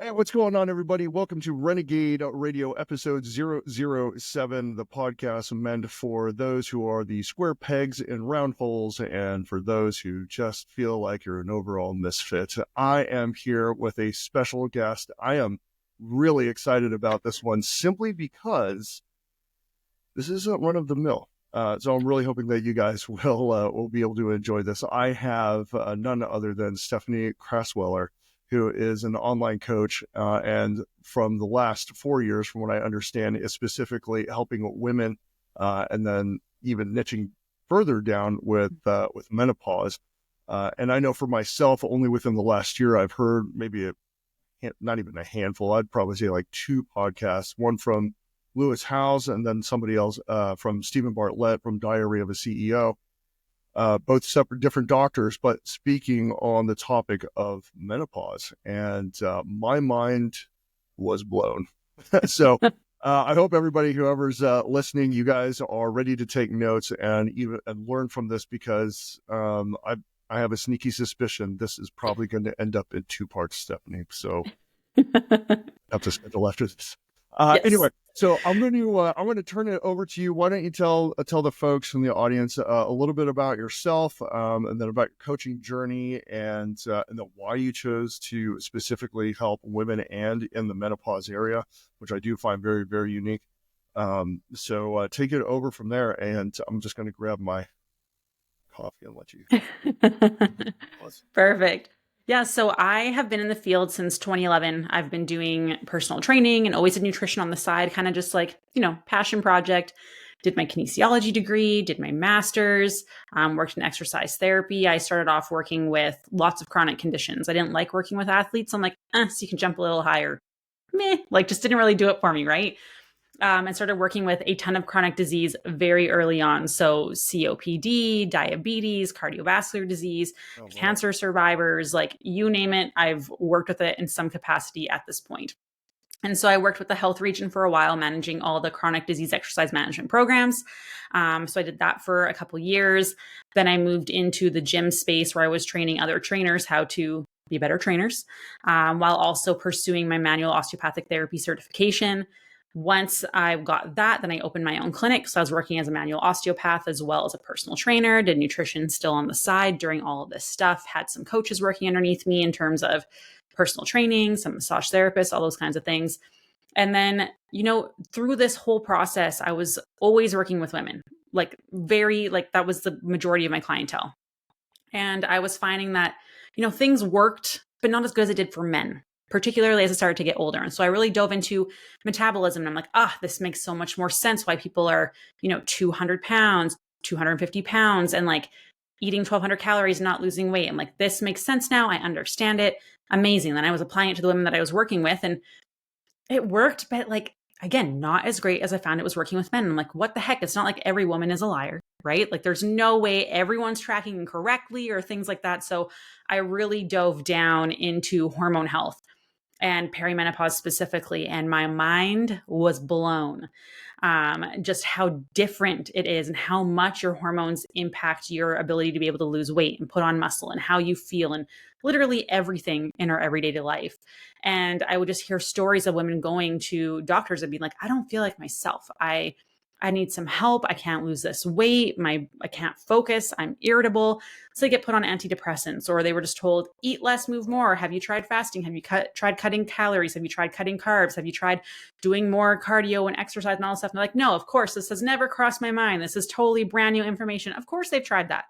Hey, what's going on, everybody? Welcome to Renegade Radio episode 007, the podcast meant for those who are the square pegs in round holes and for those who just feel like you're an overall misfit. I am here with a special guest. I am really excited about this one simply because this isn't run of the mill. So I'm really hoping that you guys will be able to enjoy this. I have none other than Stephanie Crassweller, who is an online coach, and from the last 4 years, from what I understand, is specifically helping women, and then even niching further down with menopause. And I know for myself, only within the last year, I've heard maybe not even a handful. I'd probably say like 2 podcasts, one from Lewis Howes, and then somebody else from Stephen Bartlett from Diary of a CEO. Both separate, different doctors, but speaking on the topic of menopause, and my mind was blown. So I hope everybody, whoever's listening, you guys are ready to take notes and learn from this, because I have a sneaky suspicion this is probably going to end up in 2 parts, Stephanie. So I have to schedule after this. Yes. Anyway, so I'm going to turn it over to you. Why don't you tell the folks in the audience a little bit about yourself, and then about your coaching journey, and then why you chose to specifically help women and in the menopause area, which I do find very, very unique. So take it over from there, and I'm just going to grab my coffee and let you. Perfect. Yeah, so I have been in the field since 2011. I've been doing personal training and always did nutrition on the side, kind of just like, passion project. Did my kinesiology degree, did my master's, worked in exercise therapy. I started off working with lots of chronic conditions. I didn't like working with athletes. I'm like, so you can jump a little higher. Just didn't really do it for me, right? And started working with a ton of chronic disease very early on. So COPD, diabetes, cardiovascular disease, cancer survivors, like you name it, I've worked with it in some capacity at this point. And so I worked with the health region for a while, managing all the chronic disease exercise management programs. So I did that for a couple years. Then I moved into the gym space where I was training other trainers how to be better trainers, while also pursuing my manual osteopathic therapy certification. Once I got that, then I opened my own clinic. So I was working as a manual osteopath as well as a personal trainer, did nutrition still on the side during all of this stuff, had some coaches working underneath me in terms of personal training, some massage therapists, all those kinds of things. And then, through this whole process, I was always working with women, that was the majority of my clientele. And I was finding that, things worked, but not as good as it did for men, particularly as I started to get older. And so I really dove into metabolism. And I'm like, this makes so much more sense why people are, 200 pounds, 250 pounds, and like eating 1,200 calories, not losing weight. I'm like, this makes sense now. I understand it. Amazing. Then I was applying it to the women that I was working with, and it worked, but again, not as great as I found it was working with men. I'm like, what the heck? It's not like every woman is a liar, right? Like there's no way everyone's tracking incorrectly or things like that. So I really dove down into hormone health and perimenopause specifically, and my mind was blown. Just how different it is and how much your hormones impact your ability to be able to lose weight and put on muscle and how you feel and literally everything in our everyday life. And I would just hear stories of women going to doctors and being like, I don't feel like myself. I need some help. I can't lose this weight. I can't focus. I'm irritable. So they get put on antidepressants, or they were just told, eat less, move more. Have you tried fasting? Have you tried cutting calories? Have you tried cutting carbs? Have you tried doing more cardio and exercise and all this stuff? And they're like, no, of course, this has never crossed my mind. This is totally brand new information. Of course they've tried that.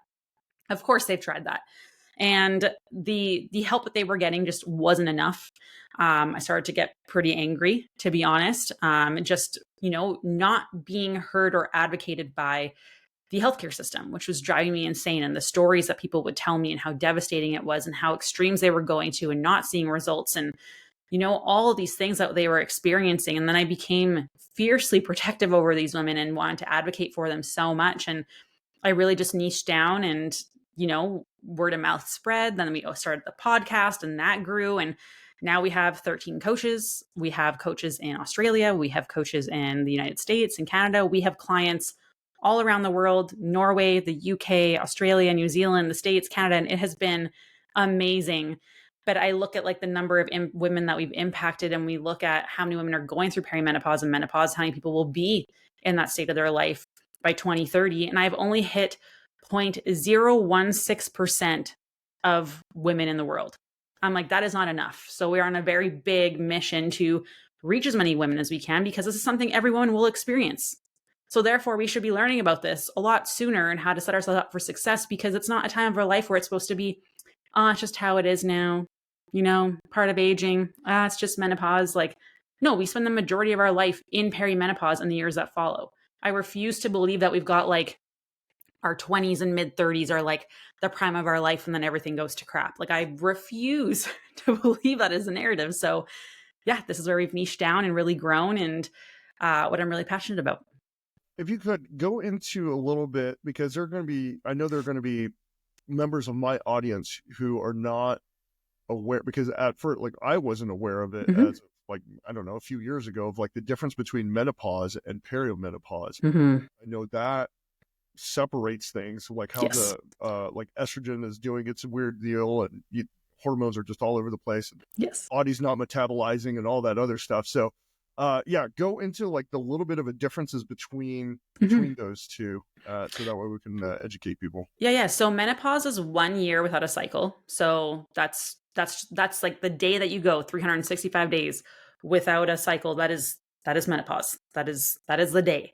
Of course they've tried that. And the help that they were getting just wasn't enough. I started to get pretty angry, to be honest. Not being heard or advocated by the healthcare system, which was driving me insane. And the stories that people would tell me and how devastating it was and how extremes they were going to and not seeing results and, all of these things that they were experiencing. And then I became fiercely protective over these women and wanted to advocate for them so much. And I really just niched down and, word of mouth spread. Then we started the podcast and that grew. And now we have 13 coaches. We have coaches in Australia. We have coaches in the United States and Canada. We have clients all around the world, Norway, the UK, Australia, New Zealand, the States, Canada. And it has been amazing But I look at like the number of women that we've impacted, and we look at how many women are going through perimenopause and menopause, how many people will be in that state of their life by 2030. And I've only hit 0.016% of women in the world. I'm like, that is not enough. So we're on a very big mission to reach as many women as we can, because this is something every woman will experience. So therefore, we should be learning about this a lot sooner and how to set ourselves up for success, because it's not a time of our life where it's supposed to be, it's just how it is now, part of aging. It's just menopause. Like, no, we spend the majority of our life in perimenopause and the years that follow. I refuse to believe that we've got like our 20s and mid 30s are like the prime of our life and then everything goes to crap. Like, I refuse to believe that is the narrative. So yeah, this is where we've niched down and really grown, and what I'm really passionate about. If you could go into a little bit, because I know there are going to be members of my audience who are not aware, because at first, like, I wasn't aware of it as like, I don't know, a few years ago, of like the difference between menopause and perimenopause. I know that separates things, like how the like estrogen is doing its weird deal, and hormones are just all over the place, and body's not metabolizing and all that other stuff. So go into like the little bit of a differences between those two, so that way we can educate people. So menopause is 1 year without a cycle. So that's like the day that you go 365 days without a cycle. That is menopause. That is the day.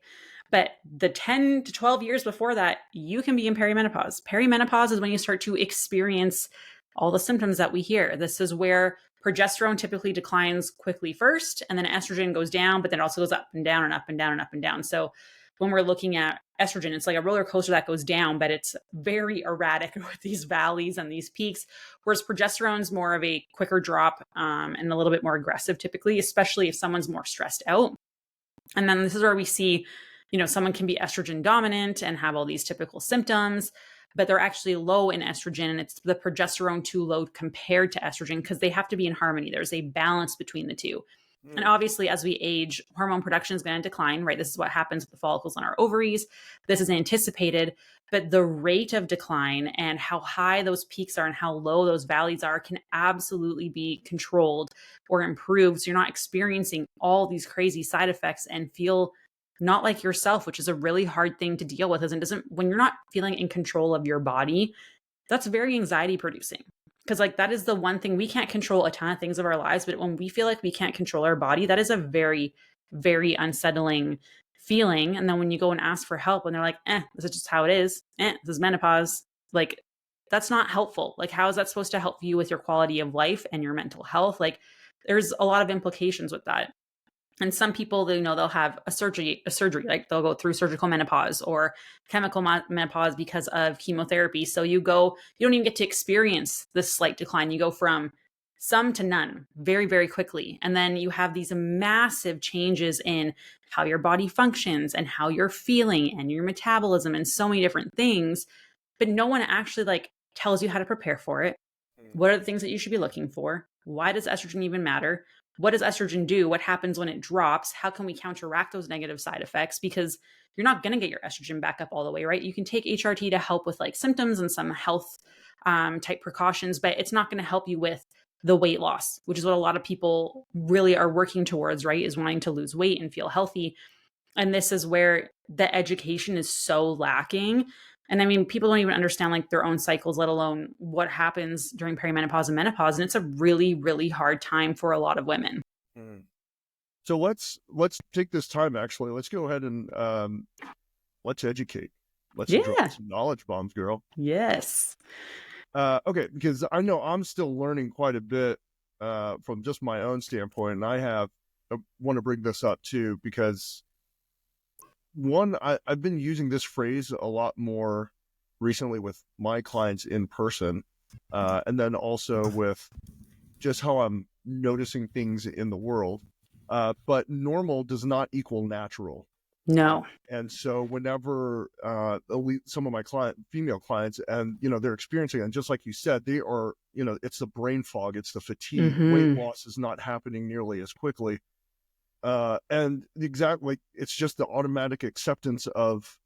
But the 10 to 12 years before that, you can be in perimenopause. Perimenopause is when you start to experience all the symptoms that we hear. This is where progesterone typically declines quickly first, and then estrogen goes down, but then it also goes up and down and up and down and up and down. So when we're looking at estrogen, it's like a roller coaster that goes down, but it's very erratic with these valleys and these peaks. Whereas progesterone is more of a quicker drop, and a little bit more aggressive typically, especially if someone's more stressed out. And then this is where we see, someone can be estrogen dominant and have all these typical symptoms, but they're actually low in estrogen, and it's the progesterone too low compared to estrogen, because they have to be in harmony. There's a balance between the two. And obviously, as we age, hormone production is going to decline, right? This is what happens with the follicles on our ovaries. This is anticipated, but the rate of decline and how high those peaks are and how low those valleys are can absolutely be controlled or improved. So you're not experiencing all these crazy side effects and feel not like yourself, which is a really hard thing to deal with. When you're not feeling in control of your body, that's very anxiety producing. Because like that is the one thing, we can't control a ton of things of our lives, but when we feel like we can't control our body, that is a very, very unsettling feeling. And then when you go and ask for help and they're like, this is just how it is. This is menopause. Like, that's not helpful. Like, how is that supposed to help you with your quality of life and your mental health? Like, there's a lot of implications with that. And some people, they'll have a surgery, like they'll go through surgical menopause or chemical menopause because of chemotherapy. So you don't even get to experience this slight decline. You go from some to none very, very quickly. And then you have these massive changes in how your body functions and how you're feeling and your metabolism and so many different things. But no one actually like tells you how to prepare for it. What are the things that you should be looking for? Why does estrogen even matter? What does estrogen do? What happens when it drops? How can we counteract those negative side effects? Because you're not going to get your estrogen back up all the way, right? You can take HRT to help with like symptoms and some health type precautions, but it's not going to help you with the weight loss, which is what a lot of people really are working towards, right? Is wanting to lose weight and feel healthy. And this is where the education is so lacking. And I mean, people don't even understand like their own cycles, let alone what happens during perimenopause and menopause. And it's a really, really hard time for a lot of women. So let's take this time, actually. Let's go ahead and let's educate. Let's drop some knowledge bombs, girl. Yes. Okay, because I know I'm still learning quite a bit from just my own standpoint. And I want to bring this up too, because I've been using this phrase a lot more recently with my clients in person, and then also with just how I'm noticing things in the world. But normal does not equal natural. No. And so whenever some of my female clients, and they're experiencing it, and just like you said, they are, it's the brain fog, it's the fatigue, weight loss is not happening nearly as quickly. And exactly, it's just the automatic acceptance of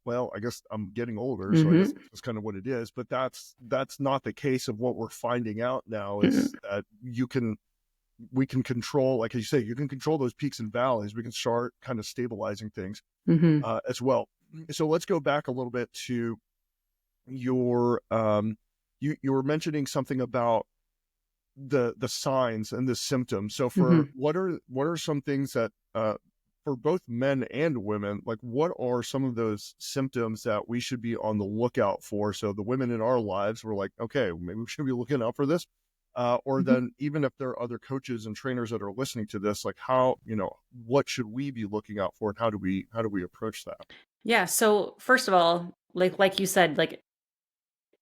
well, I guess I'm getting older, so I guess Mm-hmm. that's kind of what it is. But that's not the case of what we're finding out now, Mm-hmm. is that we can control, like you say, you can control those peaks and valleys. We can start kind of stabilizing things Mm-hmm. as well. So let's go back a little bit to your you were mentioning something about the signs and the symptoms. So for Mm-hmm. what are some things that for both men and women, like what are some of those symptoms that we should be on the lookout for? So the women in our lives were like, okay, maybe we should be looking out for this. Or Mm-hmm. then even if there are other coaches and trainers that are listening to this, like how, what should we be looking out for, and how do we approach that? Yeah. So first of all, like you said, like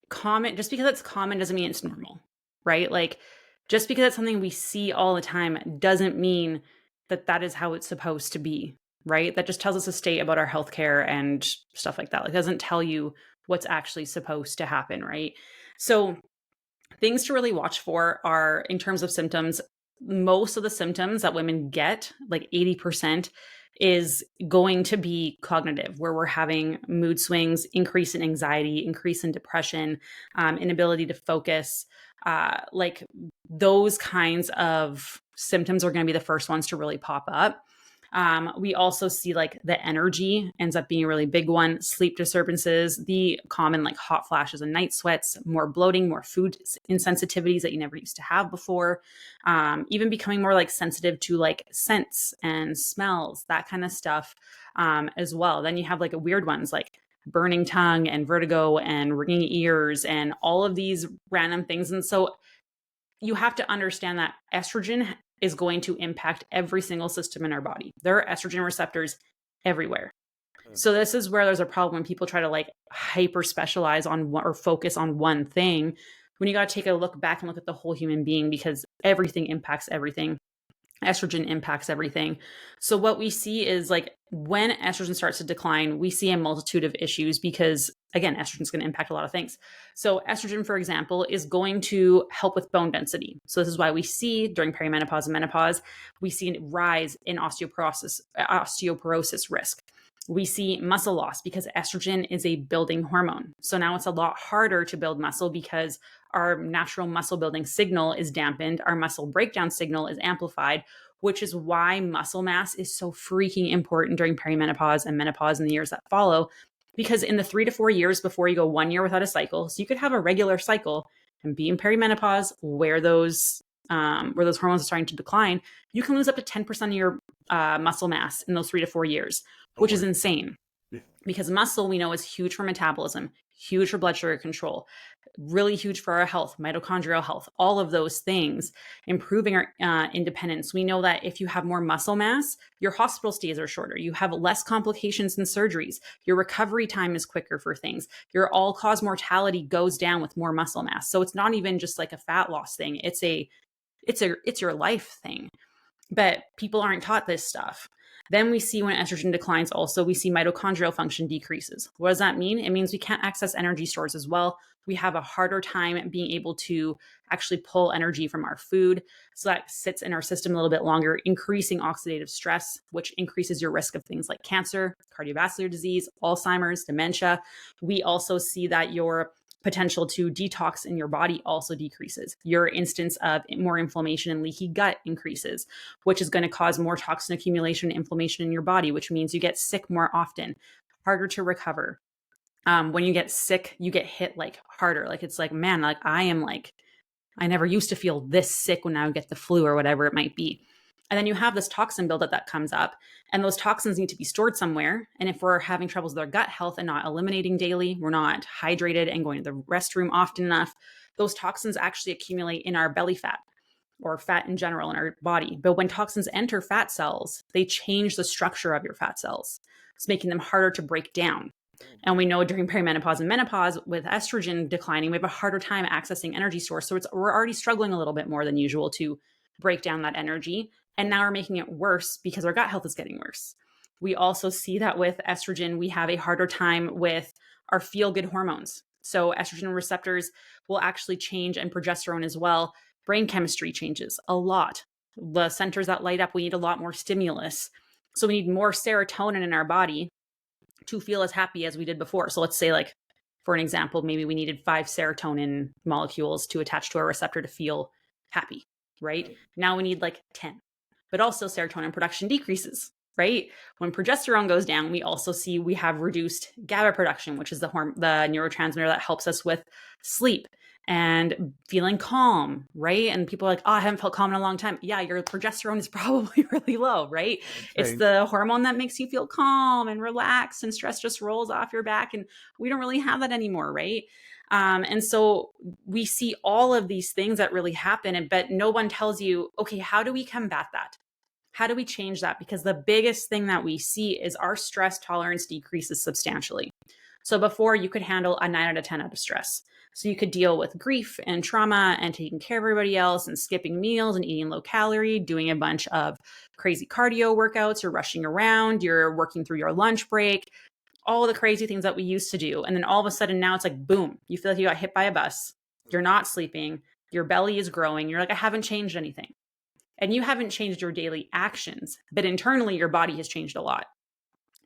common, just because it's common doesn't mean it's normal, right? Like just because it's something we see all the time doesn't mean that that is how it's supposed to be, right? That just tells us a state about our healthcare and stuff like that. Like, it doesn't tell you what's actually supposed to happen, right? So things to really watch for are, in terms of symptoms, most of the symptoms that women get, like 80%, is going to be cognitive, where we're having mood swings, increase in anxiety, increase in depression, inability to focus. Like those kinds of symptoms are going to be the first ones to really pop up. We also see like the energy ends up being a really big one, sleep disturbances, the common like hot flashes and night sweats, more bloating, more food insensitivities that you never used to have before, even becoming more like sensitive to like scents and smells, that kind of stuff as well. Then you have like weird ones like burning tongue and vertigo and ringing ears and all of these random things. And so you have to understand that estrogen is going to impact every single system in our body. There are estrogen receptors everywhere. So this is where there's a problem when people try to like hyper specialize on one, or focus on one thing, when you got to take a look back and look at the whole human being, because everything impacts everything. Estrogen impacts everything. So what we see is like when estrogen starts to decline, we see a multitude of issues because again, estrogen is going to impact a lot of things. So estrogen, for example, is going to help with bone density. So this is why we see during perimenopause and menopause, we see a rise in osteoporosis risk. We see muscle loss because estrogen is a building hormone. So now it's a lot harder to build muscle because our natural muscle building signal is dampened, our muscle breakdown signal is amplified, which is why muscle mass is so freaking important during perimenopause and menopause in the years that follow. Because in the 3 to 4 years before you go 1 year without a cycle, so you could have a regular cycle and be in perimenopause where those hormones are starting to decline, you can lose up to 10% of your muscle mass in those 3 to 4 years, Oh which my, is insane. yeah. Because muscle, we know, is huge for metabolism, huge for blood sugar control, really huge for our health, mitochondrial health, all of those things, improving our independence. We know that if you have more muscle mass, your hospital stays are shorter. You have less complications and surgeries. Your recovery time is quicker for things. Your all-cause mortality goes down with more muscle mass. So it's not even just like a fat loss thing. It's your life thing. But people aren't taught this stuff. Then we see when estrogen declines, also, we see mitochondrial function decreases. What does that mean? It means we can't access energy stores as well. We have a harder time being able to actually pull energy from our food. So that sits in our system a little bit longer, increasing oxidative stress, which increases your risk of things like cancer, cardiovascular disease, Alzheimer's, dementia. We also see that your potential to detox in your body also decreases. Your instance of more inflammation and leaky gut increases, which is going to cause more toxin accumulation and inflammation in your body, which means you get sick more often, harder to recover. When you get sick, you get hit like harder. Like it's like, man, like I never used to feel this sick when I would get the flu or whatever it might be. And then you have this toxin buildup that comes up, and those toxins need to be stored somewhere. And if we're having troubles with our gut health and not eliminating daily, we're not hydrated and going to the restroom often enough, those toxins actually accumulate in our belly fat or fat in general in our body. But when toxins enter fat cells, they change the structure of your fat cells. It's making them harder to break down. And we know during perimenopause and menopause, with estrogen declining, we have a harder time accessing energy source. So we're already struggling a little bit more than usual to break down that energy. And now we're making it worse because our gut health is getting worse. We also see that with estrogen, we have a harder time with our feel-good hormones. So estrogen receptors will actually change, and progesterone as well. Brain chemistry changes a lot. The centers that light up, we need a lot more stimulus. So we need more serotonin in our body to feel as happy as we did before. So let's say, like, for an example, maybe we needed 5 serotonin molecules to attach to our receptor to feel happy, right? Now we need like 10. But also serotonin production decreases, right? When progesterone goes down, we also see we have reduced GABA production, which is the neurotransmitter that helps us with sleep and feeling calm, right? And people are like, oh, I haven't felt calm in a long time. Yeah, your progesterone is probably really low, right? Okay. It's the hormone that makes you feel calm and relaxed, and stress just rolls off your back. And we don't really have that anymore, right? And so we see all of these things that really happen, but no one tells you, okay, how do we combat that? How do we change that? Because the biggest thing that we see is our stress tolerance decreases substantially. So before, you could handle a 9 out of 10 out of stress. So you could deal with grief and trauma and taking care of everybody else and skipping meals and eating low calorie, doing a bunch of crazy cardio workouts, or rushing around, you're working through your lunch break, all the crazy things that we used to do. And then all of a sudden now it's like, boom, you feel like you got hit by a bus. You're not sleeping. Your belly is growing. You're like, I haven't changed anything. And you haven't changed your daily actions, but internally your body has changed a lot.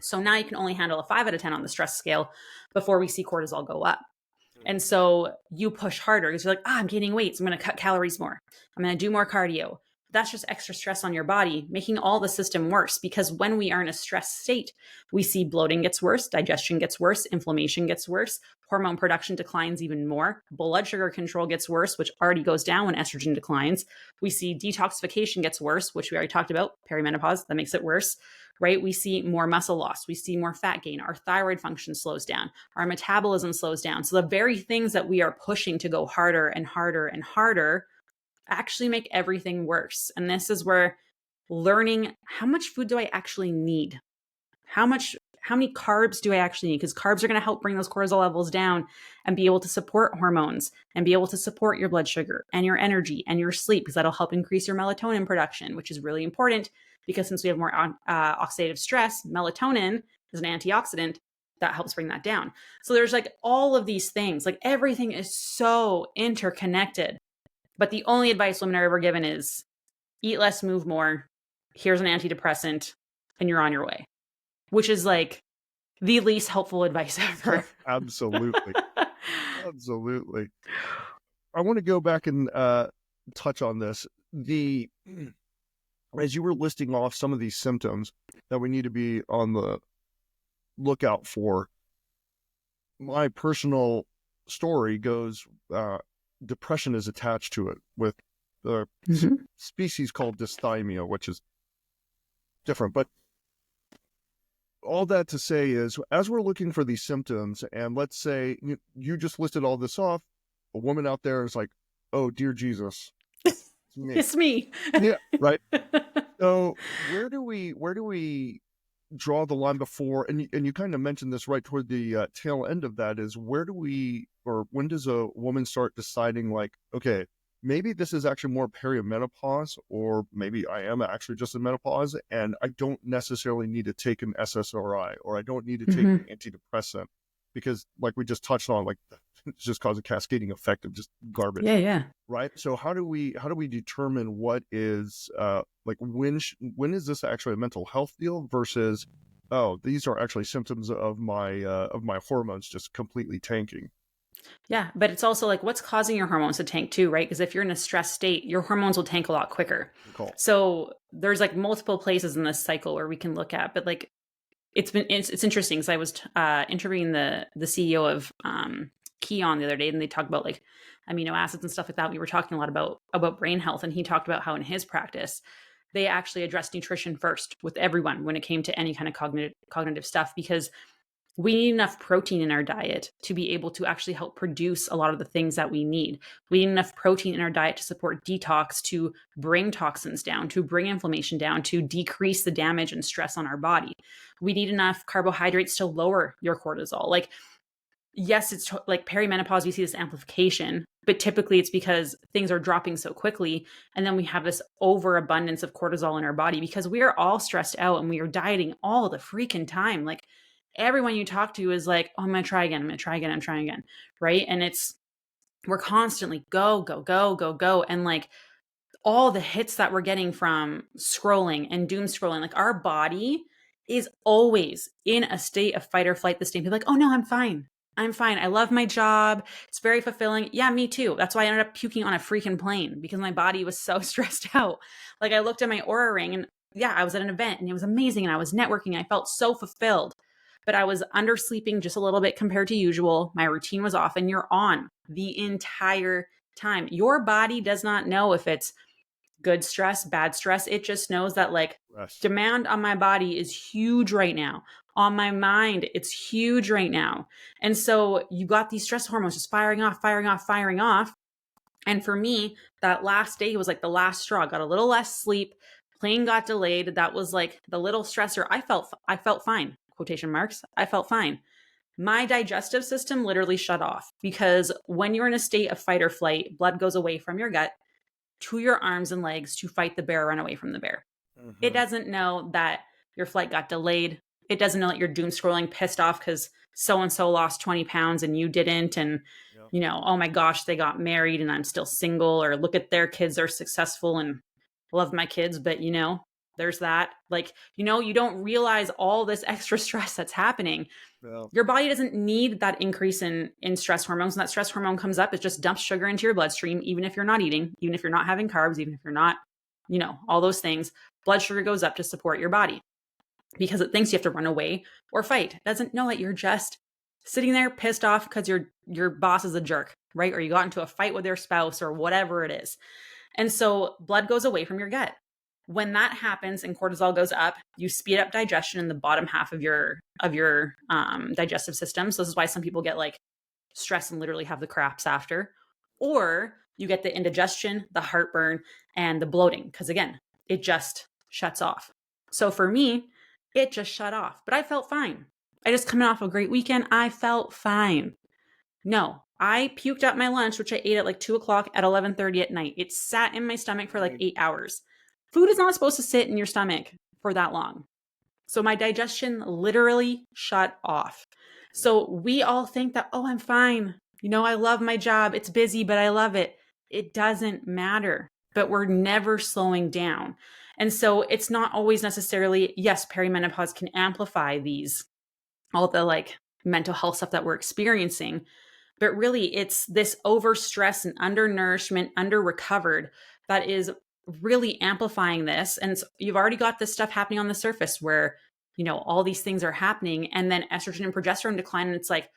So now you can only handle a 5 out of 10 on the stress scale before we see cortisol go up. And so you push harder because you're like, I'm gaining weight, so I'm going to cut calories more. I'm going to do more cardio. That's just extra stress on your body, making all the system worse, because when we are in a stress state, we see bloating gets worse, digestion gets worse, inflammation gets worse, hormone production declines even more, blood sugar control gets worse, which already goes down when estrogen declines. We see detoxification gets worse, which we already talked about, perimenopause, that makes it worse, right? We see more muscle loss, we see more fat gain, our thyroid function slows down, our metabolism slows down. So the very things that we are pushing to go harder and harder and harder actually make everything worse. And this is where learning, how much food do I actually need? How many carbs do I actually need? Because carbs are going to help bring those cortisol levels down and be able to support hormones and be able to support your blood sugar and your energy and your sleep, because that'll help increase your melatonin production, which is really important, because since we have more oxidative stress, melatonin is an antioxidant that helps bring that down. So there's like all of these things, like everything is so interconnected. But the only advice women are ever given is eat less, move more. Here's an antidepressant and you're on your way, which is like the least helpful advice ever. Absolutely. Absolutely. I want to go back and touch on this. As you were listing off some of these symptoms that we need to be on the lookout for, my personal story goes, depression is attached to it with the species called dysthymia, which is different. But all that to say is, as we're looking for these symptoms, and let's say you just listed all this off, a woman out there is like, oh, dear Jesus, it's me. It's me. Yeah, right. So where do we draw the line before, and you kind of mentioned this right toward the tail end of that, is where do we, or when does a woman start deciding like, okay, maybe this is actually more perimenopause, or maybe I am actually just in menopause and I don't necessarily need to take an SSRI, or I don't need to take an antidepressant, because like we just touched on, like it's just cause a cascading effect of just garbage. Yeah. Right. So how do we determine what is like when is this actually a mental health deal versus, oh, these are actually symptoms of my hormones just completely tanking? Yeah, but it's also like what's causing your hormones to tank too, right? Because if you're in a stress state, your hormones will tank a lot quicker. Cool. So there's like multiple places in this cycle where we can look at, but like it's interesting because I was interviewing the CEO of Keon the other day, and they talked about like amino acids and stuff like that. We were talking a lot about brain health, and he talked about how in his practice they actually addressed nutrition first with everyone when it came to any kind of cognitive stuff, because we need enough protein in our diet to be able to actually help produce a lot of the things that we need. We need enough protein in our diet to support detox, to bring toxins down, to bring inflammation down, to decrease the damage and stress on our body. We need enough carbohydrates to lower your cortisol. Like, yes, it's like perimenopause, we see this amplification, but typically it's because things are dropping so quickly. And then we have this overabundance of cortisol in our body because we are all stressed out and we are dieting all the freaking time. Like, everyone you talk to is like, oh, I'm going to try again. I'm trying again. Right. And we're constantly go. And like all the hits that we're getting from scrolling and doom scrolling, like our body is always in a state of fight or flight this day. People are like, oh no, I'm fine. I'm fine. I love my job. It's very fulfilling. Yeah, me too. That's why I ended up puking on a freaking plane because my body was so stressed out. Like I looked at my Aura ring and yeah, I was at an event and it was amazing and I was networking. I felt so fulfilled, but I was undersleeping just a little bit compared to usual. My routine was off and you're on the entire time. Your body does not know if it's good stress, bad stress. It just knows that like demand on my body is huge right now. On my mind, it's huge right now. And so you got these stress hormones just firing off, firing off, firing off. And for me, that last day was like the last straw. I got a little less sleep. Plane got delayed. That was like the little stressor. I felt fine. Quotation marks. I felt fine. My digestive system literally shut off because when you're in a state of fight or flight, blood goes away from your gut to your arms and legs to fight the bear, run away from the bear. Mm-hmm. It doesn't know that your flight got delayed. It doesn't know that you're doom scrolling, pissed off because so-and-so lost 20 pounds and you didn't. And, you know, oh my gosh, they got married and I'm still single, or look at their kids are successful and love my kids. But, you know, there's that. Like, you know, you don't realize all this extra stress that's happening. Your body doesn't need that increase in stress hormones. And that stress hormone comes up, it just dumps sugar into your bloodstream, even if you're not eating, even if you're not having carbs, even if you're not, you know, all those things. Blood sugar goes up to support your body because it thinks you have to run away or fight. It doesn't know that you're just sitting there pissed off because your boss is a jerk, right? Or you got into a fight with your spouse or whatever it is. And so blood goes away from your gut. When that happens and cortisol goes up, you speed up digestion in the bottom half of your digestive system. So this is why some people get like stress and literally have the craps after, or you get the indigestion, the heartburn, and the bloating. Because again, it just shuts off. So for me, it just shut off, but I felt fine. I just coming off a great weekend. I felt fine. No, I puked up my lunch, which I ate at like 2:00 at 11:30 at night. It sat in my stomach for like 8 hours. Food is not supposed to sit in your stomach for that long. So my digestion literally shut off. So we all think that, oh, I'm fine. You know, I love my job. It's busy, but I love it. It doesn't matter, but we're never slowing down. And so it's not always necessarily, yes, perimenopause can amplify all the like mental health stuff that we're experiencing. But really, it's this overstress and undernourishment, under-recovered that is really amplifying this. And so you've already got this stuff happening on the surface where, you know, all these things are happening, and then estrogen and progesterone decline. And it's like,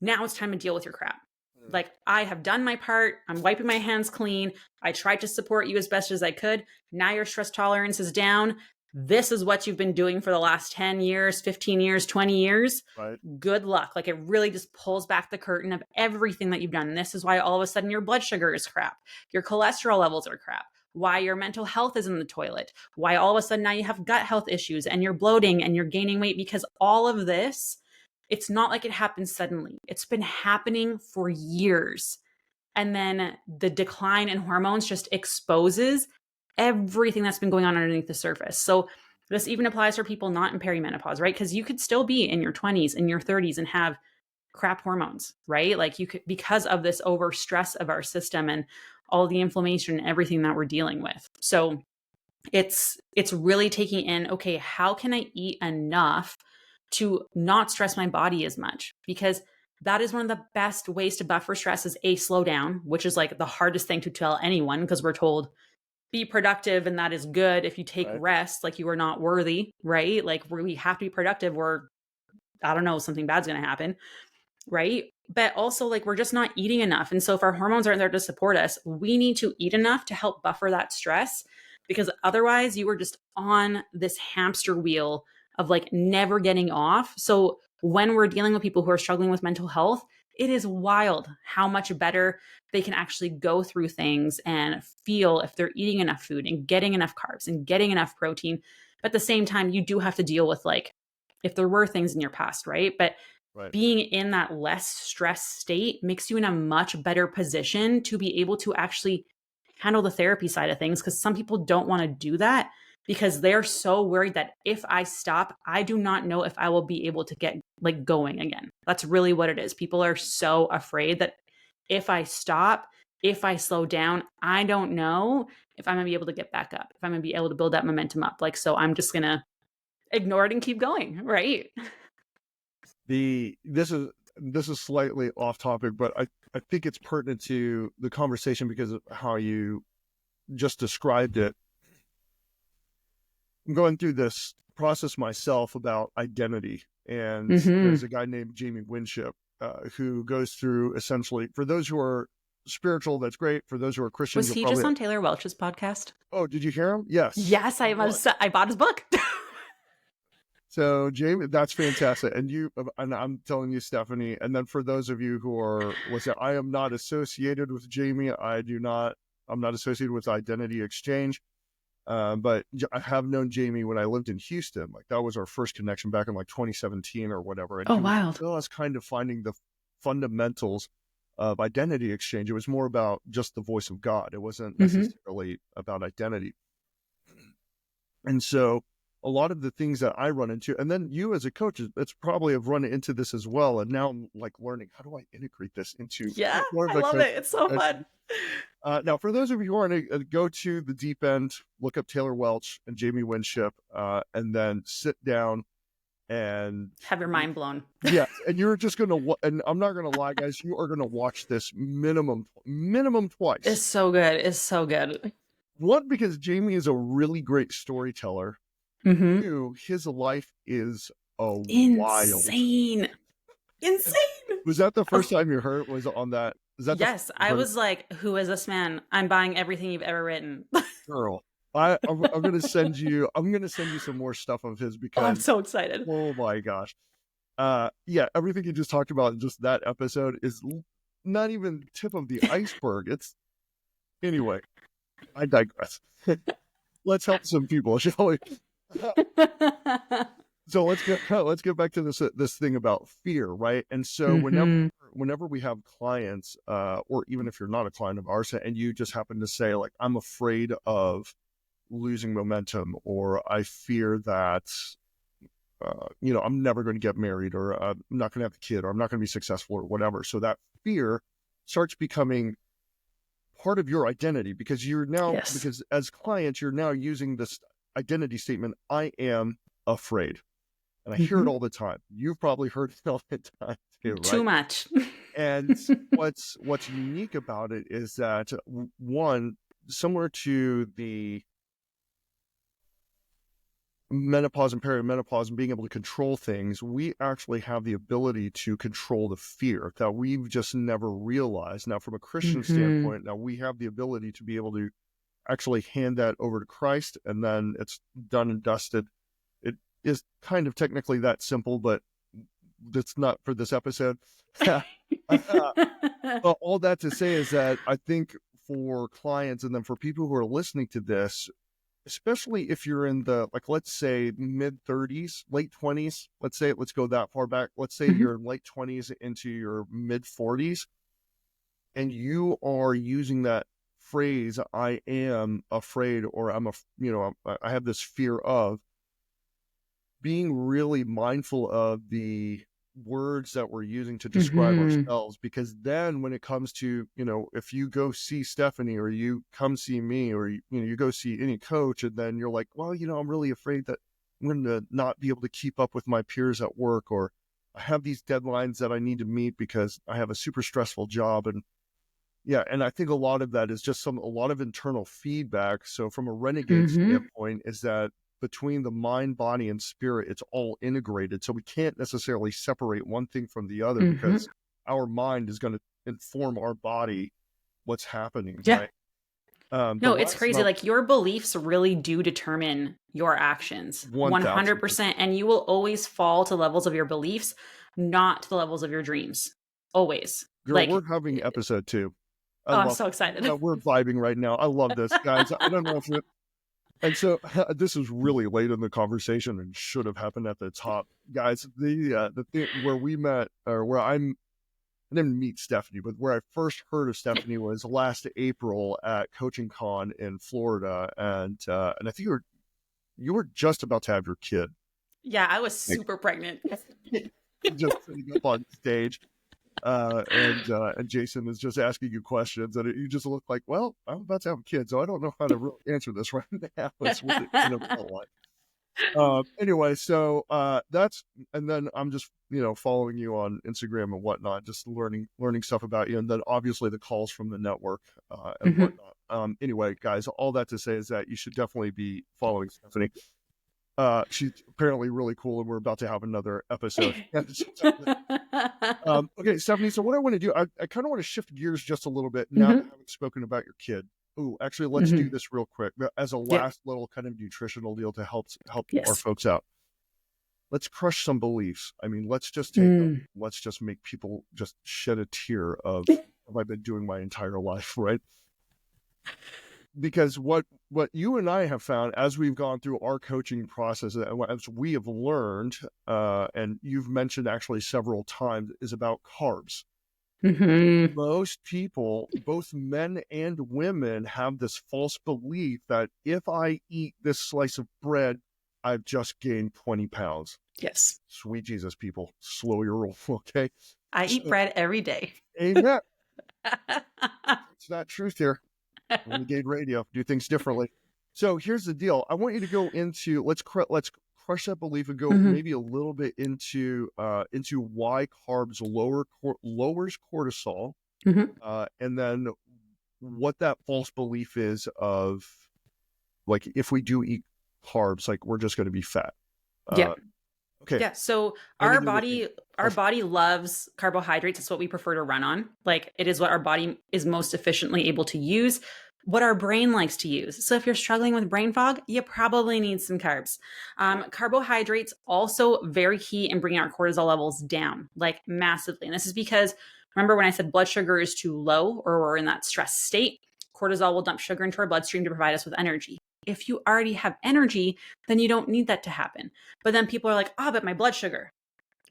now it's time to deal with your crap. Like, I have done my part. I'm wiping my hands clean. I tried to support you as best as I could. Now your stress tolerance is down. This is what you've been doing for the last 10 years, 15 years, 20 years. Right. Good luck. Like, it really just pulls back the curtain of everything that you've done. And this is why all of a sudden your blood sugar is crap. Your cholesterol levels are crap. Why your mental health is in the toilet. Why all of a sudden now you have gut health issues and you're bloating and you're gaining weight, because all of this, it's not like it happened suddenly. It's been happening for years. And then the decline in hormones just exposes everything that's been going on underneath the surface. So this even applies for people not in perimenopause, right? Because you could still be in your 20s, in your 30s and have crap hormones, right? Like you could, because of this over stress of our system and all the inflammation and everything that we're dealing with. So it's really taking in, okay, how can I eat enough to not stress my body as much? Because that is one of the best ways to buffer stress is slow down, which is like the hardest thing to tell anyone, because we're told be productive and that is good. If you take rest, like you are not worthy, right? Like we have to be productive or I don't know, something bad's going to happen, right? But also like we're just not eating enough. And so if our hormones aren't there to support us, we need to eat enough to help buffer that stress, because otherwise you are just on this hamster wheel of like never getting off. So when we're dealing with people who are struggling with mental health, it is wild how much better they can actually go through things and feel if they're eating enough food and getting enough carbs and getting enough protein. But at the same time, you do have to deal with like, if there were things in your past, right? But being in that less stressed state makes you in a much better position to be able to actually handle the therapy side of things. Because some people don't want to do that because they're so worried that if I stop, I do not know if I will be able to get like going again. That's really what it is. People are so afraid that if I stop, if I slow down, I don't know if I'm gonna be able to get back up, if I'm gonna be able to build that momentum up. Like, so I'm just gonna, ignore it and keep going, right? This is slightly off topic, but I think it's pertinent to the conversation because of how you just described it. I'm going through this process myself about identity, and there's a guy named Jamie Winship who goes through essentially, for those who are spiritual, that's great. For those who are Christians, Was he just on Taylor Welch's podcast? Oh, did you hear him? Yes. Yes, I bought his book. So Jamie, that's fantastic. And I'm telling you, Stephanie, and then for those of you who are listening, I am not associated with Jamie. I'm not associated with Identity Exchange. But I have known Jamie when I lived in Houston. Like that was our first connection back in like 2017 or whatever. And wow. He was kind of finding the fundamentals of Identity Exchange. It was more about just the voice of God. It wasn't necessarily about identity. And so a lot of the things that I run into, and then you as a coach, it's probably have run into this as well. And now I'm like learning, how do I integrate this into? Yeah, I love it. It's so fun. Now, for those of you who want to go to the deep end, look up Taylor Welch and Jamie Winship, and then sit down and have your mind blown. Yeah, and you're just going to, and I'm not going to lie, guys, you are going to watch this minimum twice. It's so good. It's so good. One, because Jamie is a really great storyteller. Two, his life is insane. Was that the first time you heard? Was on that? Is that yes? I was like, "Who is this man? I'm buying everything you've ever written." Girl, I'm going to send you. I'm going to send you some more stuff of his because I'm so excited. Oh my gosh, yeah, everything you just talked about in just that episode is not even tip of the iceberg. It's anyway. I digress. Let's help some people, shall we? So let's get back to this thing about fear, right? And so whenever we have clients, or even if you're not a client of ours, and you just happen to say like, I'm afraid of losing momentum, or I fear that I'm never going to get married, or I'm not going to have a kid, or I'm not going to be successful, or whatever. So that fear starts becoming part of your identity because you're now because as clients you're now using this identity statement, I am afraid. And I hear it all the time. You've probably heard it all the time too, right? Too much. And what's unique about it is that one, similar to the menopause and perimenopause and being able to control things, we actually have the ability to control the fear that we've just never realized. Now, from a Christian standpoint, now we have the ability to be able to actually hand that over to Christ, and then it's done and dusted. It is kind of technically that simple, but that's not for this episode. But all that to say is that I think for clients and then for people who are listening to this, especially if you're in the, like, let's say mid 30s, late 20s, let's go that far back. Let's say you're in late 20s into your mid 40s, and you are using that phrase, I am afraid, or I have this fear of, being really mindful of the words that we're using to describe ourselves, because then when it comes to, if you go see Stephanie, or you come see me, or you go see any coach, and then you're like, well, I'm really afraid that I'm going to not be able to keep up with my peers at work, or I have these deadlines that I need to meet because I have a super stressful job. And and I think a lot of that is just a lot of internal feedback. So from a renegade standpoint, is that between the mind, body, and spirit, it's all integrated. So we can't necessarily separate one thing from the other, because our mind is going to inform our body what's happening. Yeah. Right? No, it's crazy. Like, your beliefs really do determine your actions. 100%. And you will always fall to levels of your beliefs, not to the levels of your dreams. Always. Girl, we're having episode 2. I'm so excited. We're vibing right now. I love this, guys. I don't know if it. And so this is really late in the conversation and should have happened at the top, guys. The thing where we met, or where I didn't meet Stephanie, but where I first heard of Stephanie was last April at Coaching Con in Florida, and I think you were just about to have your kid. Yeah, I was super pregnant. Just sitting up on stage. And Jason is just asking you questions, and you just look like, well, I'm about to have a kid, so I don't know how to really answer this right now. It's what it felt like. Anyway, so that's, and then I'm just, following you on Instagram and whatnot, just learning stuff about you. And then obviously the calls from the network and Mhm. whatnot. Anyway, guys, all that to say is that you should definitely be following Stephanie. She's apparently really cool, and we're about to have another episode. Okay, Stephanie, so what I want to do, I kind of want to shift gears just a little bit now that Mhm. I haven't spoken about your kid. Oh, actually, let's do Mhm. this real quick as a Yep. last little kind of nutritional deal to help our Yes. folks out. Let's crush some beliefs. I mean, let's just make people just shed a tear of have I been doing my entire life, right? Because what you and I have found as we've gone through our coaching process, and as we have learned, and you've mentioned actually several times, is about carbs. Mhm. Most people, both men and women, have this false belief that if I eat this slice of bread, I've just gained 20 pounds. Yes. Sweet Jesus, people, slow your roll, okay? I eat So, bread every day. amen. It's not truth here. Renegade Radio, do things differently. So here's the deal. I want you to go into let's crush that belief and go Mhm. maybe a little bit into why carbs lowers cortisol, Mhm. and then what that false belief is of like if we do eat carbs, like we're just going to be fat. Uh, Yep. okay, Yeah. So our anything with you. body, our Perfect. body loves carbohydrates. It's what we prefer to run on. Like it is what our body is most efficiently able to use, what our brain likes to use. So if you're struggling with brain fog, you probably need some carbs. Carbohydrates also very key in bringing our cortisol levels down, like massively. And this is because remember when I said blood sugar is too low or we're in that stress state, cortisol will dump sugar into our bloodstream to provide us with energy. If you already have energy, then you don't need that to happen. But then people are like, oh, but my blood sugar.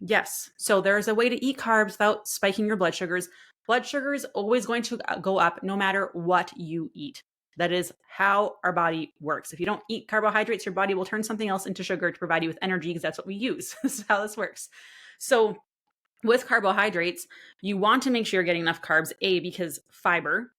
Yes. So there's a way to eat carbs without spiking your blood sugars. Blood sugar is always going to go up no matter what you eat. That is how our body works. If you don't eat carbohydrates, your body will turn something else into sugar to provide you with energy because that's what we use. This is how this works. So with carbohydrates, you want to make sure you're getting enough carbs, because fiber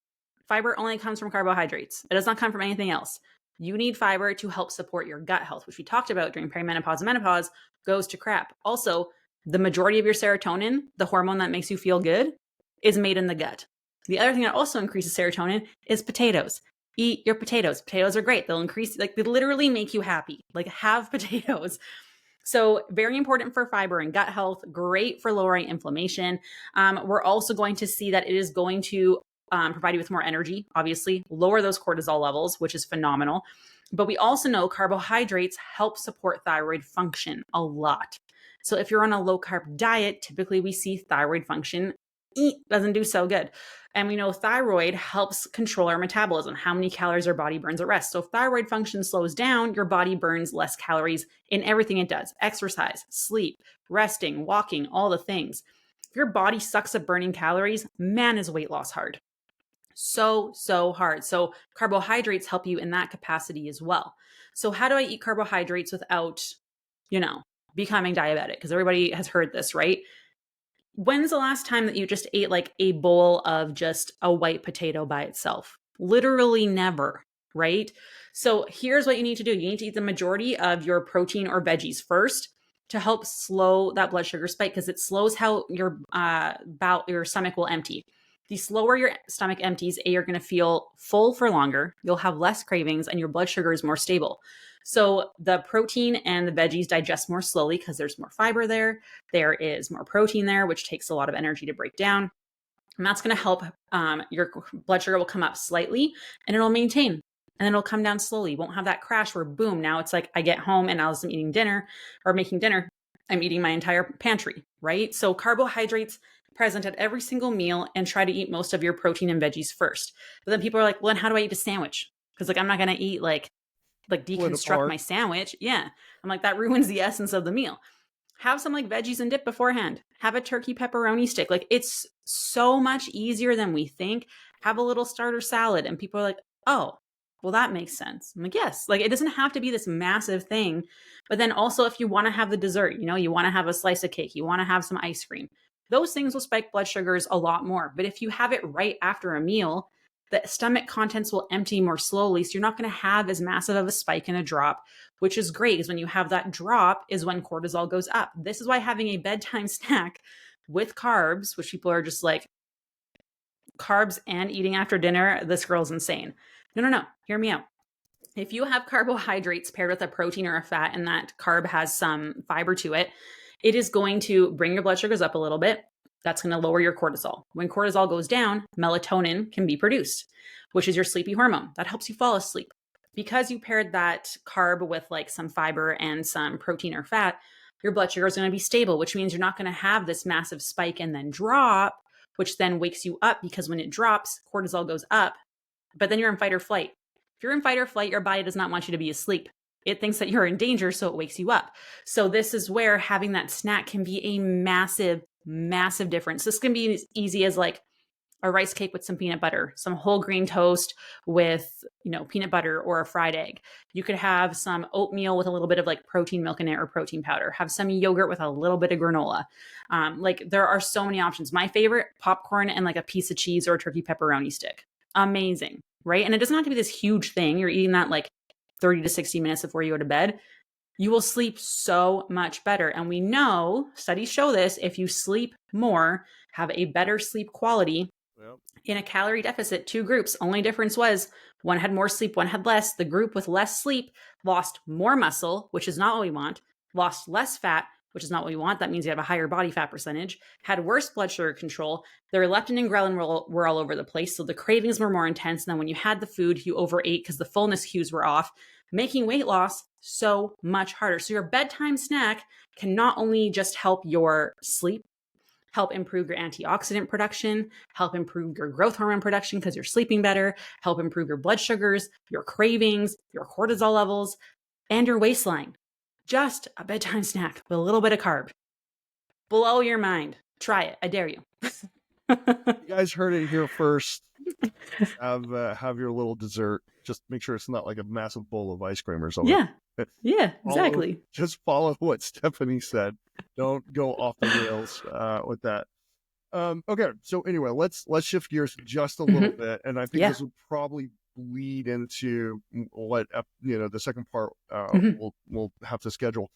only comes from carbohydrates. It does not come from anything else. You need fiber to help support your gut health, which we talked about during perimenopause and menopause, goes to crap. Also, the majority of your serotonin, the hormone that makes you feel good, is made in the gut. The other thing that also increases serotonin is potatoes. Eat your potatoes. Potatoes are great. They'll increase, like, they literally make you happy. Like, have potatoes. So, very important for fiber and gut health, great for lowering inflammation. We're also going to see that it is going to provide you with more energy, obviously, lower those cortisol levels, which is phenomenal. But we also know carbohydrates help support thyroid function a lot. So, if you're on a low carb diet, typically we see thyroid function doesn't do so good. And we know thyroid helps control our metabolism, how many calories our body burns at rest. So if thyroid function slows down, your body burns less calories in everything it does: exercise, sleep, resting, walking, all the things. If your body sucks at burning calories, man, is weight loss hard. So hard. So carbohydrates help you in that capacity as well. So how do I eat carbohydrates without, you know, becoming diabetic? Because everybody has heard this, right? When's the last time that you just ate like a bowl of just a white potato by itself? Literally never, right? So here's what you need to do. You need to eat the majority of your protein or veggies first to help slow that blood sugar spike, because it slows how your stomach will empty. The slower your stomach empties, you're going to feel full for longer, you'll have less cravings, and your blood sugar is more stable. So the protein and the veggies digest more slowly because there's more fiber there. There is more protein there, which takes a lot of energy to break down. And that's going to help your blood sugar will come up slightly and it'll maintain. And then it'll come down slowly. You won't have that crash where boom, now it's like I get home and as I'm eating dinner or making dinner, I'm eating my entire pantry, right? So carbohydrates present at every single meal, and try to eat most of your protein and veggies first. But then people are like, well, then how do I eat a sandwich? Because like I'm not going to eat like Split deconstruct apart. my sandwich. Yeah. I'm like, that ruins the essence of the meal. Have some like veggies and dip beforehand. Have a turkey pepperoni stick. Like it's so much easier than we think. Have a little starter salad. And people are like, oh, well, that makes sense. I'm like, yes. Like it doesn't have to be this massive thing. But then also, if you want to have the dessert, you want to have a slice of cake, you want to have some ice cream, those things will spike blood sugars a lot more. But if you have it right after a meal, the stomach contents will empty more slowly. So you're not going to have as massive of a spike and a drop, which is great because when you have that drop is when cortisol goes up. This is why having a bedtime snack with carbs, which people are just like, carbs and eating after dinner, this girl's insane. No. Hear me out. If you have carbohydrates paired with a protein or a fat and that carb has some fiber to it, it is going to bring your blood sugars up a little bit. That's going to lower your cortisol. When cortisol goes down, melatonin can be produced, which is your sleepy hormone. That helps you fall asleep. Because you paired that carb with like some fiber and some protein or fat, your blood sugar is going to be stable, which means you're not going to have this massive spike and then drop, which then wakes you up because when it drops, cortisol goes up, but then you're in fight or flight. If you're in fight or flight, your body does not want you to be asleep. It thinks that you're in danger, so it wakes you up. So this is where having that snack can be a massive, massive difference. This can be as easy as like a rice cake with some peanut butter, some whole grain toast with, peanut butter or a fried egg. You could have some oatmeal with a little bit of like protein milk in it or protein powder. Have some yogurt with a little bit of granola. Like there are so many options. My favorite, popcorn and like a piece of cheese or a turkey pepperoni stick. Amazing, right? And it doesn't have to be this huge thing. You're eating that like 30 to 60 minutes before you go to bed. You will sleep so much better. And we know, studies show this, if you sleep more, have a better sleep quality. Yep. In a calorie deficit, two groups, only difference was one had more sleep, one had less. The group with less sleep lost more muscle, which is not what we want, lost less fat, which is not what we want. That means you have a higher body fat percentage, had worse blood sugar control. Their leptin and ghrelin were all over the place. So the cravings were more intense. And then when you had the food, you overate because the fullness cues were off, making weight loss so much harder. So your bedtime snack can not only just help your sleep, help improve your antioxidant production, help improve your growth hormone production because you're sleeping better, help improve your blood sugars, your cravings, your cortisol levels, and your waistline. Just a bedtime snack with a little bit of carb. Blow your mind. Try it. I dare you. You guys heard it here first. Have your little dessert. Just make sure it's not like a massive bowl of ice cream or something. Yeah, exactly. Just follow what Stephanie said. Don't go off the rails with that. Okay, so anyway, let's shift gears just a little bit, and I think this will probably lead into what the second part we'll have to schedule.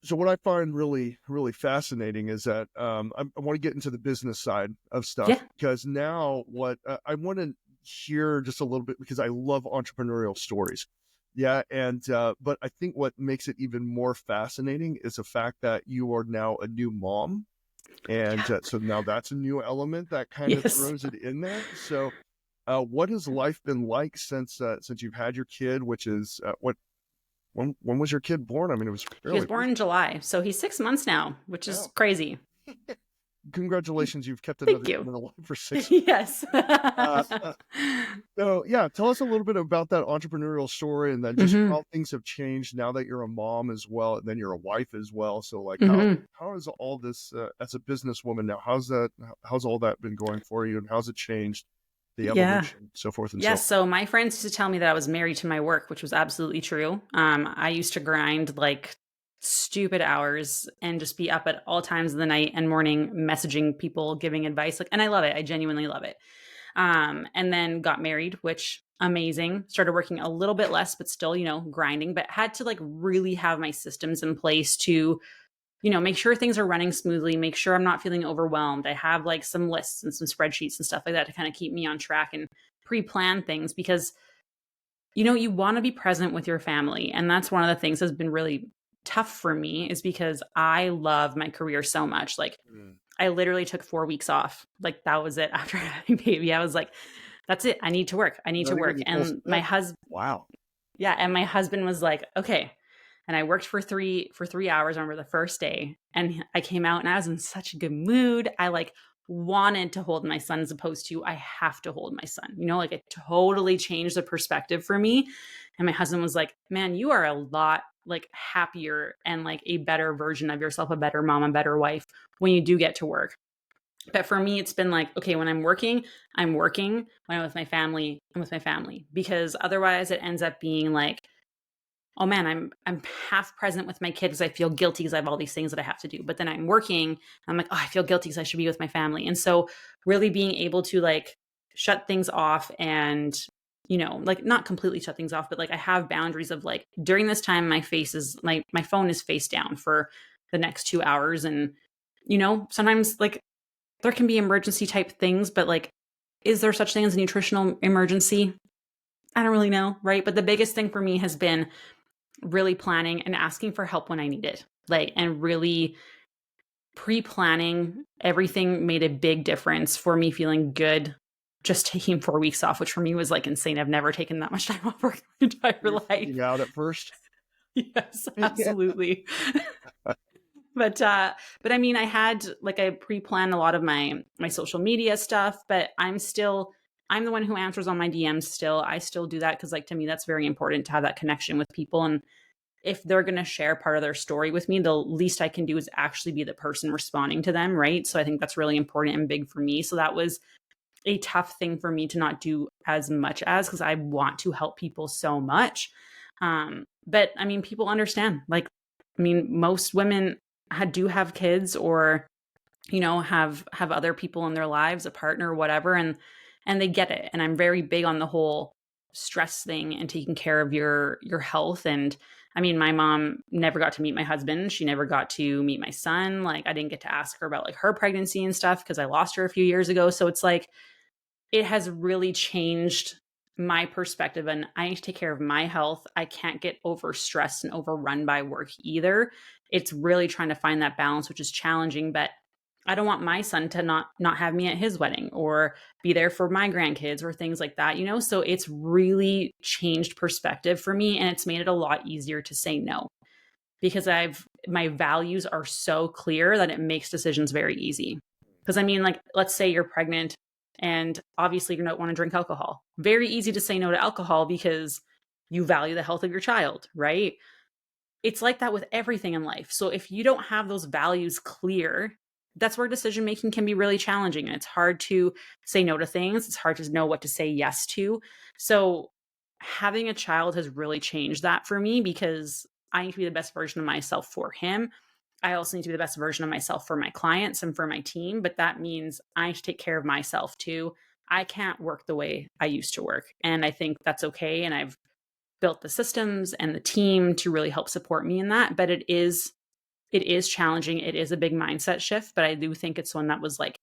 So what I find really, really fascinating is that I want to get into the business side of stuff because now what I want to hear just a little bit because I love entrepreneurial stories. Yeah. And, but I think what makes it even more fascinating is the fact that you are now a new mom. And so now that's a new element that kind of throws it in there. So, what has life been like since you've had your kid, which is, when was your kid born? I mean, he was born in July. So he's 6 months now, which is crazy. Congratulations, you've kept another human alive for 6 months. Yes. So tell us a little bit about that entrepreneurial story and then just how things have changed now that you're a mom as well and then you're a wife as well. So like how is all this as a businesswoman now? How's all that been going for you and how's it changed the evolution, so forth and so on? So my friends used to tell me that I was married to my work, which was absolutely true. I used to grind like stupid hours and just be up at all times of the night and morning messaging people, giving advice. And I love it. I genuinely love it. And then got married, which amazing. Started working a little bit less, but still, grinding, but had to like really have my systems in place to, make sure things are running smoothly, make sure I'm not feeling overwhelmed. I have like some lists and some spreadsheets and stuff like that to kind of keep me on track and pre-plan things because, you want to be present with your family. And that's one of the things that's been really tough for me is because I love my career so much. Like I literally took 4 weeks off. Like that was it after having baby. I was like, that's it. I need to work. And my husband, wow. Yeah. And my husband was like, okay. And I worked for 3 hours. I remember the first day and I came out and I was in such a good mood. I like wanted to hold my son as opposed to I have to hold my son, like it totally changed the perspective for me. And my husband was like, man, you are a lot like happier and like a better version of yourself, a better mom, a better wife when you do get to work. But for me, it's been like, okay, when I'm working. When I'm with my family, I'm with my family because otherwise it ends up being like, oh man, I'm half present with my kid because I feel guilty because I have all these things that I have to do. But then I'm working. I'm like, oh, I feel guilty because I should be with my family. And so really being able to like shut things off and, like not completely shut things off, but like I have boundaries of like during this time, my phone is face down for the next 2 hours. And, sometimes like there can be emergency type things, but like, is there such thing as a nutritional emergency? I don't really know. Right. But the biggest thing for me has been really planning and asking for help when I need it. Like, and really pre-planning everything made a big difference for me feeling good just taking 4 weeks off, which for me was like insane. I've never taken that much time off work my entire You're life. freaking out at first. Yes, absolutely. But I mean, I pre-planned a lot of my social media stuff, but I'm the one who answers on my DMs still. I still do that because like to me that's very important to have that connection with people. And if they're going to share part of their story with me, the least I can do is actually be the person responding to them, right? So I think that's really important and big for me. So that was a tough thing for me to not do as much as, because I want to help people so much. But I mean, people understand. Like, I mean, most women do have kids or, have other people in their lives, a partner, whatever, and they get it. And I'm very big on the whole stress thing and taking care of your health. And I mean, my mom never got to meet my husband. She never got to meet my son. Like, I didn't get to ask her about like her pregnancy and stuff because I lost her a few years ago. So it's like, it has really changed my perspective, and I need to take care of my health. I can't get overstressed and overrun by work either. It's really trying to find that balance, which is challenging, but I don't want my son to not have me at his wedding or be there for my grandkids or things like that, So it's really changed perspective for me, and it's made it a lot easier to say no because my values are so clear that it makes decisions very easy. Because I mean, like, let's say you're pregnant and obviously you don't want to drink alcohol. Very easy to say no to alcohol because you value the health of your child, right? It's like that with everything in life. So if you don't have those values clear, that's where decision making can be really challenging. And it's hard to say no to things. It's hard to know what to say yes to. So having a child has really changed that for me because I need to be the best version of myself for him. I also need to be the best version of myself for my clients and for my team. But that means I need to take care of myself too. I can't work the way I used to work. And I think that's okay. And I've built the systems and the team to really help support me in that. But it is challenging. It is a big mindset shift, but I do think it's one that was like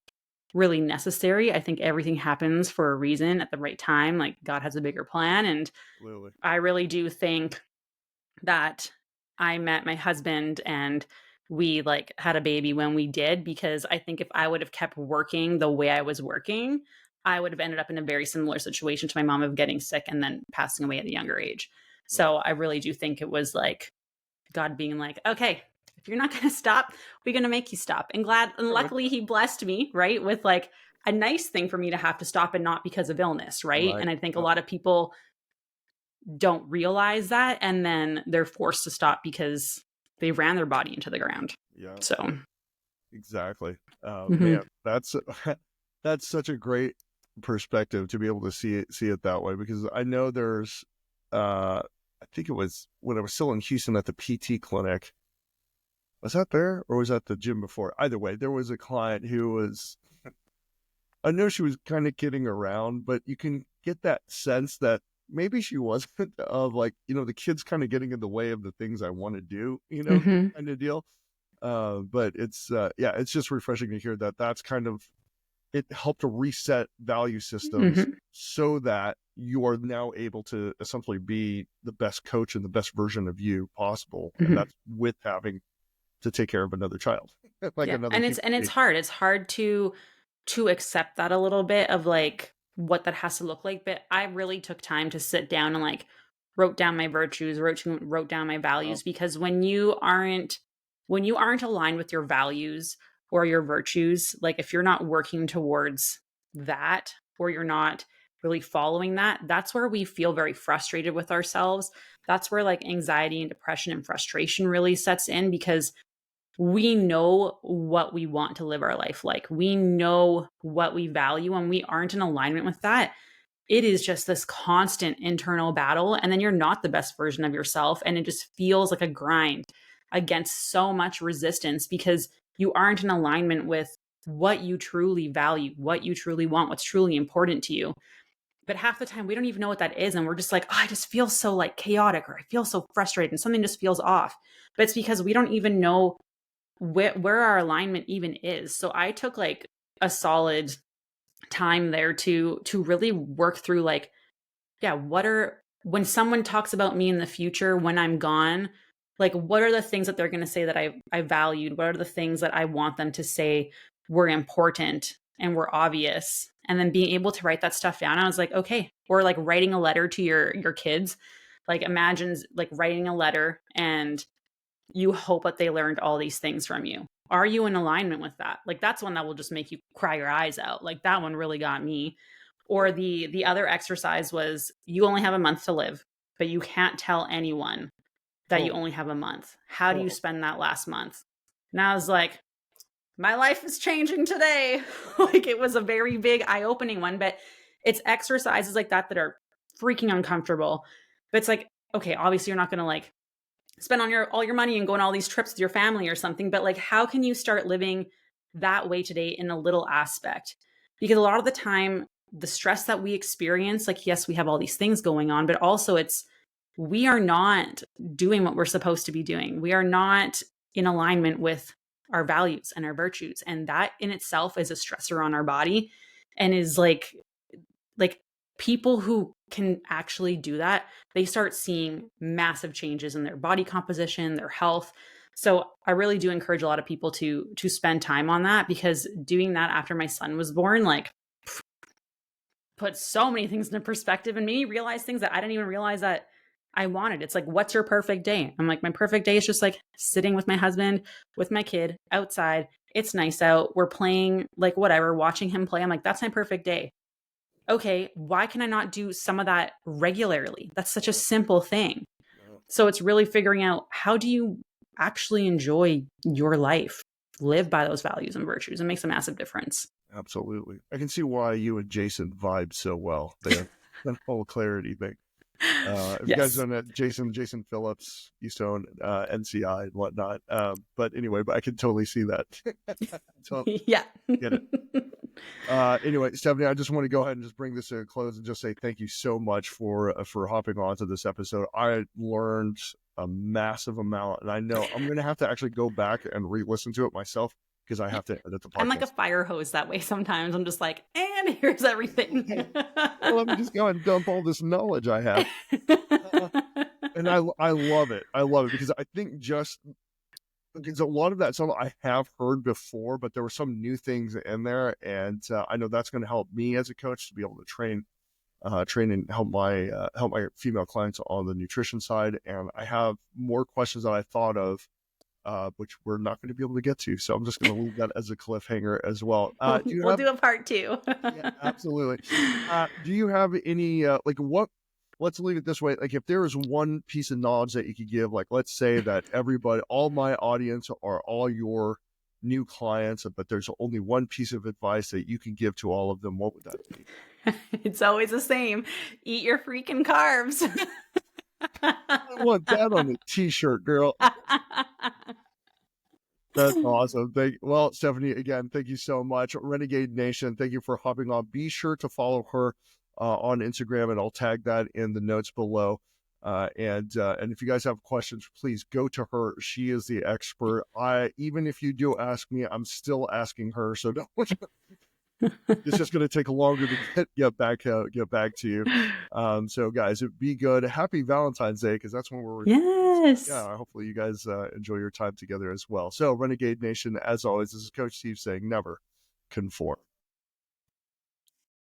really necessary. I think everything happens for a reason at the right time. Like God has a bigger plan. And Absolutely. I really do think that I met my husband and we like had a baby when we did, because I think if I would have kept working the way I was working, I would have ended up in a very similar situation to my mom of getting sick and then passing away at a younger age. So I really do think it was like God being like, okay, if you're not going to stop, we're going to make you stop. And luckily he blessed me, right, with like a nice thing for me to have to stop and not because of illness, right? And I think a lot of people don't realize that, and then they're forced to stop because they ran their body into the ground. Yeah. So exactly. Man, that's such a great perspective to be able to see it that way, because I know there's I think it was when I was still in Houston at the PT clinic. Was that there or was that the gym before? Either way, there was a client who was, I know she was kind of kidding around, but you can get that sense that maybe she wasn't, of like, the kids kind of getting in the way of the things I want to do, kind of deal. But it's, it's just refreshing to hear that that's kind of, it helped to reset value systems so that you are now able to essentially be the best coach and the best version of you possible. And that's with having to take care of another child. And it's hard. It's hard to accept that a little bit of like what that has to look like. But I really took time to sit down and like wrote down my virtues, wrote down my values, because when you aren't aligned with your values or your virtues, like if you're not working towards that or you're not really following that, that's where we feel very frustrated with ourselves. That's where like anxiety and depression and frustration really sets in, because we know what we want to live our life like. We know what we value, and we aren't in alignment with that. It is just this constant internal battle. And then you're not the best version of yourself. And it just feels like a grind against so much resistance because you aren't in alignment with what you truly value, what you truly want, what's truly important to you. But half the time we don't even know what that is. And we're just like, oh, I just feel so like chaotic, or I feel so frustrated and something just feels off. But it's because we don't even know where our alignment even is. So I took like a solid time there to really work through like, yeah, when someone talks about me in the future, when I'm gone, like what are the things that they're going to say that I valued? What are the things that I want them to say were important and were obvious? And then being able to write that stuff down, I was like, okay. Or like writing a letter to your kids. Like imagine like writing a letter and you hope that they learned all these things from you. Are you in alignment with that? Like that's one that will just make you cry your eyes out. Like that one really got me. Or the other exercise was you only have a month to live, but you can't tell anyone that you only have a month. How do you spend that last month? And I was like, my life is changing today. Like it was a very big eye-opening one, but it's exercises like that are freaking uncomfortable. But it's like, okay, obviously you're not going to like spend on all your money and go on all these trips with your family or something, but like how can you start living that way today in a little aspect? Because a lot of the time the stress that we experience, like yes, we have all these things going on, but also we are not doing what we're supposed to be doing. We are not in alignment with our values and our virtues. And that in itself is a stressor on our body and is like people who can actually do that, they start seeing massive changes in their body composition, their health. So I really do encourage a lot of people to spend time on that, because doing that after my son was born, like put so many things into perspective and made me realize things that I didn't even realize that I wanted. It's like, what's your perfect day? I'm like, my perfect day is just like sitting with my husband, with my kid outside. It's nice out. We're playing like whatever, watching him play. I'm like, that's my perfect day. Okay, why can I not do some of that regularly? That's such a simple thing. So it's really figuring out, how do you actually enjoy your life, live by those values and virtues? It makes a massive difference. Absolutely. I can see why you and Jason vibe so well. They have that whole clarity thing. If you guys don't know, Jason Phillips used to own NCI and whatnot. But anyway, I can totally see that. Yeah. Get it. Anyway, Stephanie, I just want to go ahead and just bring this to a close and just say thank you so much for hopping on to this episode. I learned a massive amount, and I know I'm going to have to actually go back and re-listen to it myself, because I have to edit the podcast. I'm like a fire hose that way sometimes. I'm just like, and here's everything. Well, let me just go and dump all this knowledge I have. And I love it. I love it, because I think because a lot of that stuff I have heard before, but there were some new things in there. And I know that's going to help me as a coach to be able to train and help my female clients on the nutrition side. And I have more questions that I thought of, which we're not going to be able to get to. So I'm just going to leave that as a cliffhanger as well. We'll do a part 2. Yeah, absolutely. Do you have any, let's leave it this way. Like, if there is one piece of knowledge that you could give, like, let's say that all my audience are all your new clients, but there's only one piece of advice that you can give to all of them, what would that be? It's always the same. Eat your freaking carbs. I want that on a t-shirt, girl. That's awesome. Well, Stephanie, again, thank you so much. Renegade Nation, thank you for hopping on. Be sure to follow her on Instagram, and I'll tag that in the notes below. And if you guys have questions, please go to her. She is the expert. Even if you do ask me, I'm still asking her. So don't. It's just going to take longer to get back to you. So guys, be good. Happy Valentine's Day, because that's when we're yes. Yeah. Hopefully you guys enjoy your time together as well. So Renegade Nation, as always, this is Coach Steve saying, never conform.